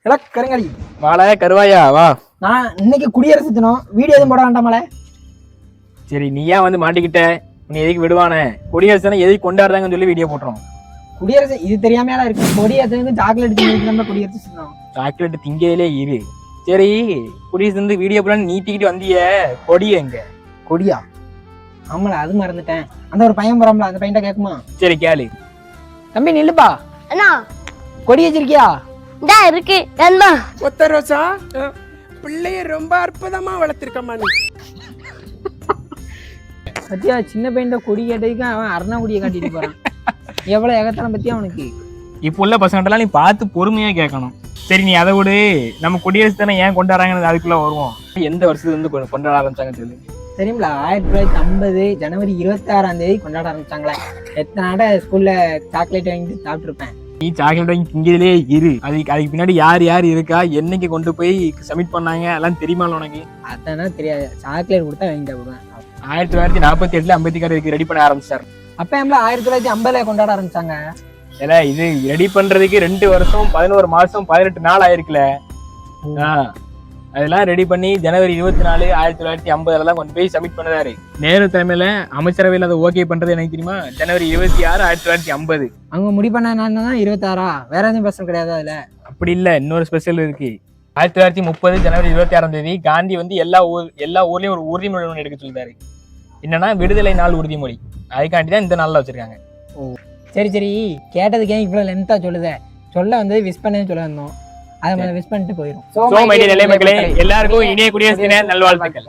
எல்லாம் கருங்காலி வாழ கருவாயா வா. நான் இன்னைக்கு குடியரசு தினம் வீடியோ எதுவும் போட வேண்டாமல. சரி நீயா வந்து மாட்டிக்கிட்ட, நீ எதுக்கு விடுவானே? குடியரசு தினம் எதுக்கு கொண்டாடுறாங்கன்னு சொல்லி வீடியோ போட்டுரும். குடியரசு இது தெரியாமலாம் இருக்கு. குடியரசு சாக்லேட் தினம் குடியரசு தினம். சாக்லேட் திங்கையிலே இரு. சரி குடியரசு வந்து வீடியோ போலாம் நீட்டிக்கிட்டு வந்திய, கொடி எங்க? கொடியா? ஆமால அது மறந்துட்டேன். அந்த ஒரு பையன் போறாமல, அந்த பையன்ட்ட கேக்குமா? சரி கேளு. தம்பி நில்லுப்பா. அண்ணா கொடி வச்சிருக்கியா? இந்தா இருக்கு நண்பா. ஒத்த ரோசா பிள்ளைய ரொம்ப அற்புதமா வளர்த்திருக்கம்மா நீ. சத்தியா சின்ன பையன் கொடி கேட்டதுக்கு அவன் அருணா கொடியை காட்டிட்டு போறான். எவ்வளவு ஏகத்தனம் பத்தியா அவனுக்கு. இப்போ உள்ள பசங்கள்லாம் நீ பார்த்து பொறுமையா கேட்கணும். சரி நீ அதை விடு, நம்ம குடியரசு தினம் ஏன் கொண்டாடுறாங்கன்னு அதுக்குள்ள வருவோம். எந்த வருஷத்துல இருந்து கொண்டாட ஆரம்பிச்சாங்கன்னு சொல்லு. தெரியுங்களா? 1950 ஜனவரி 26 கொண்டாட ஆரம்பிச்சாங்களே. எத்தனை நாட ஸ்கூல்ல சாக்லேட் வாங்கி சாப்பிட்டு இருப்பேன். நீ சாக்லேட் வாங்கி திங்கிலே இரு. அதுக்கு பின்னாடி யார் யார் இருக்கா, என்னைக்கு கொண்டு போய் சப்மிட் பண்ணாங்க எல்லாம் தெரியுமா உனக்கு? அதெல்லாம் தெரியாது. சாக்லேட் கொடுத்தா வாங்கி சாப்பிடுவேன். 1948 அம்பேத்கர் இதுக்கு ரெடி பண்ண ஆரம்பிச்சாரு. அப்ப எம்ல 1950 கொண்டாட ஆரம்பிச்சாங்க. ஏன்னா இது ரெடி பண்றதுக்கு 2 வருஷம் 11 மாசம் 18 நாள் ஆயிருக்குல. அதெல்லாம் ரெடி பண்ணி ஜனவரி 24 1950 கொண்டு போய் சப்மிட் பண்ணாரு. நேரு தலைமையில அமைச்சரவையில் அதை ஓகே பண்றது எனக்கு தெரியுமா? ஜனவரி 26 1950 அவங்க முடிவு பண்ண நாள் தான் 26. வேற எதுவும் ஸ்பெஷல் கிடையாது அதுல. அப்படி இல்ல, இன்னொரு ஸ்பெஷல் இருக்கு. 1930 ஜனவரி 26 காந்தி வந்து எல்லா ஊர்லயும் ஒரு உறுதிமொழி ஒன்று எடுக்க சொல்லிட்டாரு. என்னன்னா விடுதலை நாள் உறுதிமொழி. அதுக்காண்டி தான் இந்த நாள்ல வச்சிருக்காங்க. சரி சரி, கேட்டதுக்கு ஏன் இவ்வளவு லென்த்தா சொல்லுத? சொல்ல வந்து விஷ் பண்ணேன்னு சொல்ல வந்தோம். அதை விஷ் பண்ணிட்டு போயிடும். எல்லாருக்கும் இனிய குடியரசு தின நல்வாழ்த்துக்கள்.